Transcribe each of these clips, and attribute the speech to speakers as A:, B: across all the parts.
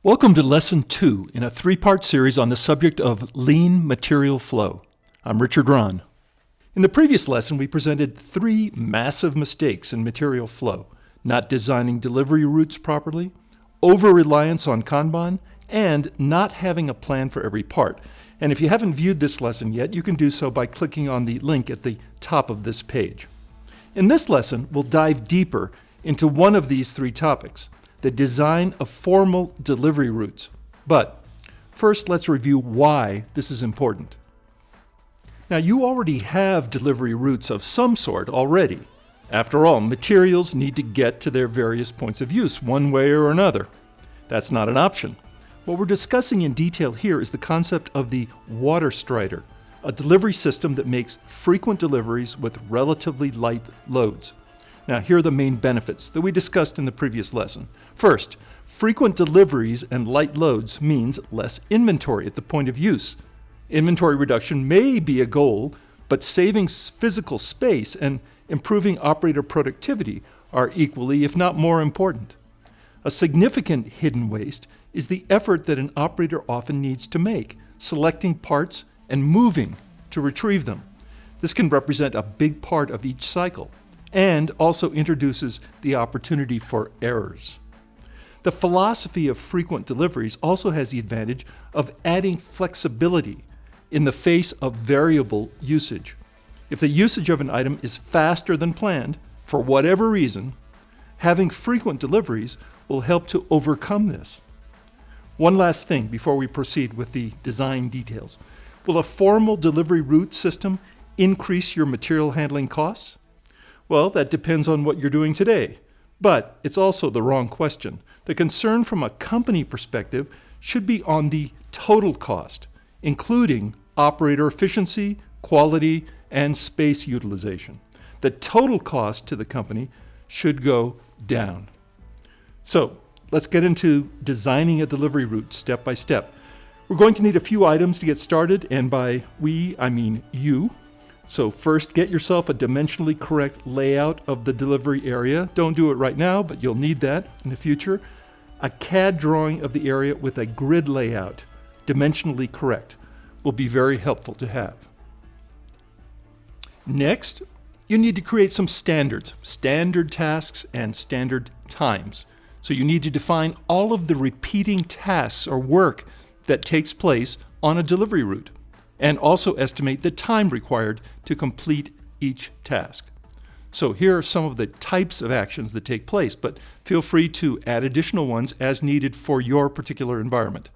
A: Welcome to Lesson 2 in a three-part series on the subject of lean material flow. I'm Richard Rahn. In the previous lesson, we presented three massive mistakes in material flow: not designing delivery routes properly, over-reliance on Kanban, and not having a plan for every part. And if you haven't viewed this lesson yet, you can do so by clicking on the link at the top of this page. In this lesson, we'll dive deeper into one of these three topics: the design of formal delivery routes. But first, let's review why this is important. Now, you already have delivery routes of some sort already. After all, materials need to get to their various points of use one way or another. That's not an option. What we're discussing in detail here is the concept of the water strider, a delivery system that makes frequent deliveries with relatively light loads. Now, here are the main benefits that we discussed in the previous lesson. First, frequent deliveries and light loads means less inventory at the point of use. Inventory reduction may be a goal, but saving physical space and improving operator productivity are equally, if not more important. A significant hidden waste is the effort that an operator often needs to make, selecting parts and moving to retrieve them. This can represent a big part of each cycle, and also introduces the opportunity for errors. The philosophy of frequent deliveries also has the advantage of adding flexibility in the face of variable usage. If the usage of an item is faster than planned, for whatever reason, having frequent deliveries will help to overcome this. One last thing before we proceed with the design details. Will a formal delivery route system increase your material handling costs? Well, that depends on what you're doing today. But it's also the wrong question. The concern from a company perspective should be on the total cost, including operator efficiency, quality, and space utilization. The total cost to the company should go down. So, let's get into designing a delivery route step by step. We're going to need a few items to get started, and by we, I mean you. So first, get yourself a dimensionally correct layout of the delivery area. Don't do it right now, but you'll need that in the future. A CAD drawing of the area with a grid layout, dimensionally correct, will be very helpful to have. Next, you need to create some standards, standard tasks and standard times. So you need to define all of the repeating tasks or work that takes place on a delivery route, and also estimate the time required to complete each task. So here are some of the types of actions that take place, but feel free to add additional ones as needed for your particular environment.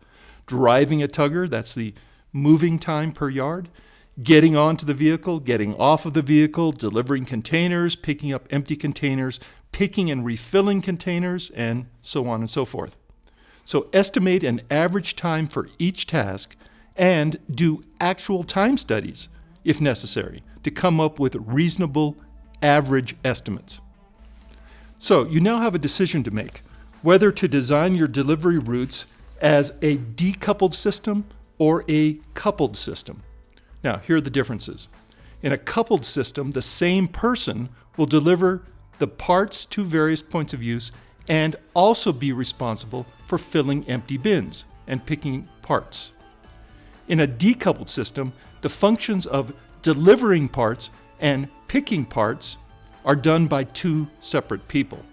A: Driving a tugger, that's the moving time per yard. Getting onto the vehicle, getting off of the vehicle, delivering containers, picking up empty containers, picking and refilling containers, and so on and so forth. So estimate an average time for each task and do actual time studies, if necessary, to come up with reasonable average estimates. So you now have a decision to make, whether to design your delivery routes as a decoupled system or a coupled system. Now, here are the differences. In a coupled system, the same person will deliver the parts to various points of use and also be responsible for filling empty bins and picking parts. In a decoupled system, the functions of delivering parts and picking parts are done by two separate people.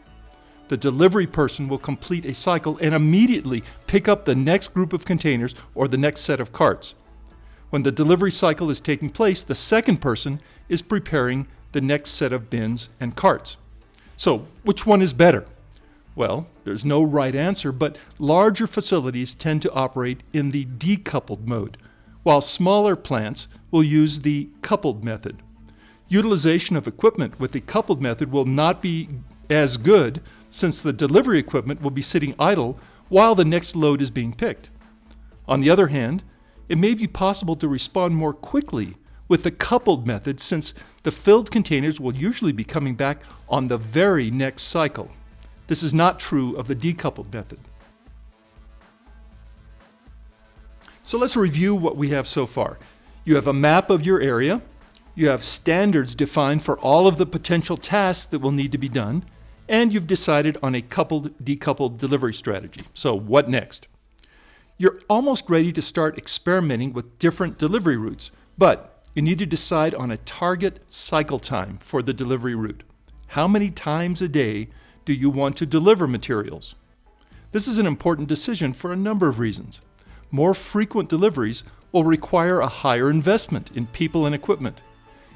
A: The delivery person will complete a cycle and immediately pick up the next group of containers or the next set of carts. When the delivery cycle is taking place, the second person is preparing the next set of bins and carts. So, which one is better? Well, there's no right answer, but larger facilities tend to operate in the decoupled mode, while smaller plants will use the coupled method. Utilization of equipment with the coupled method will not be as good, since the delivery equipment will be sitting idle while the next load is being picked. On the other hand, it may be possible to respond more quickly with the coupled method, since the filled containers will usually be coming back on the very next cycle. This is not true of the decoupled method. So let's review what we have so far. You have a map of your area. You have standards defined for all of the potential tasks that will need to be done. And you've decided on a coupled-decoupled delivery strategy. So what next? You're almost ready to start experimenting with different delivery routes, but you need to decide on a target cycle time for the delivery route. How many times a day do you want to deliver materials? This is an important decision for a number of reasons. More frequent deliveries will require a higher investment in people and equipment,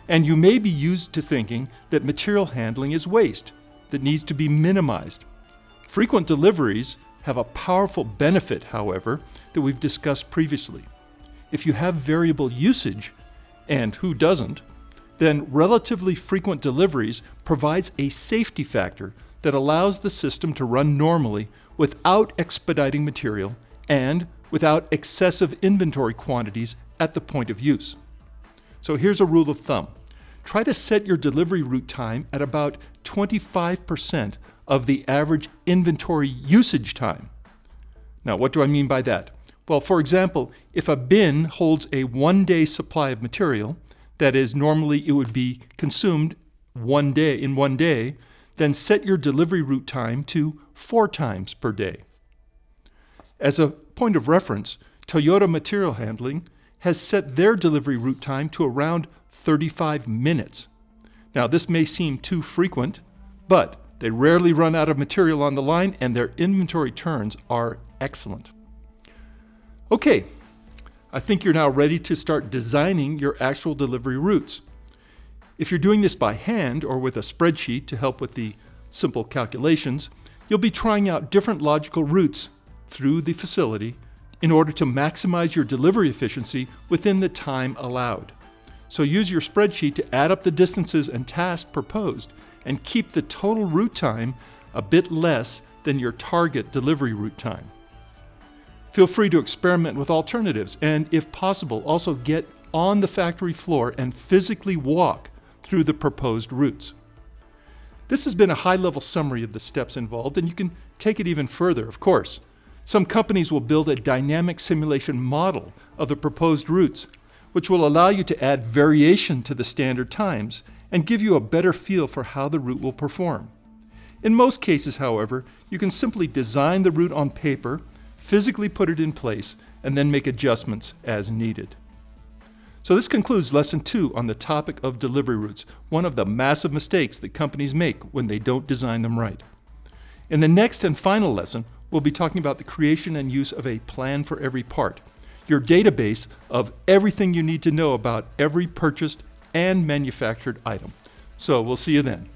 A: and you may be used to thinking that material handling is waste that needs to be minimized. Frequent deliveries have a powerful benefit, however, that we've discussed previously. If you have variable usage, and who doesn't, then relatively frequent deliveries provides a safety factor that allows the system to run normally without expediting material and without excessive inventory quantities at the point of use. So here's a rule of thumb. Try to set your delivery route time at about 25% of the average inventory usage time. Now, what do I mean by that? Well, for example, if a bin holds a one-day supply of material, that is, normally it would be consumed in one day, then set your delivery route time to 4 times per day. As a point of reference, Toyota Material Handling has set their delivery route time to around 35 minutes. Now, this may seem too frequent, but they rarely run out of material on the line and their inventory turns are excellent. Okay, I think you're now ready to start designing your actual delivery routes. If you're doing this by hand or with a spreadsheet to help with the simple calculations, you'll be trying out different logical routes through the facility in order to maximize your delivery efficiency within the time allowed. So use your spreadsheet to add up the distances and tasks proposed and keep the total route time a bit less than your target delivery route time. Feel free to experiment with alternatives and, if possible, also get on the factory floor and physically walk through the proposed routes. This has been a high-level summary of the steps involved, and you can take it even further, of course. Some companies will build a dynamic simulation model of the proposed routes, which will allow you to add variation to the standard times and give you a better feel for how the route will perform. In most cases, however, you can simply design the route on paper, physically put it in place, and then make adjustments as needed. So this concludes Lesson 2 on the topic of delivery routes, one of the massive mistakes that companies make when they don't design them right. In the next and final lesson, we'll be talking about the creation and use of a plan for every part, your database of everything you need to know about every purchased and manufactured item. So we'll see you then.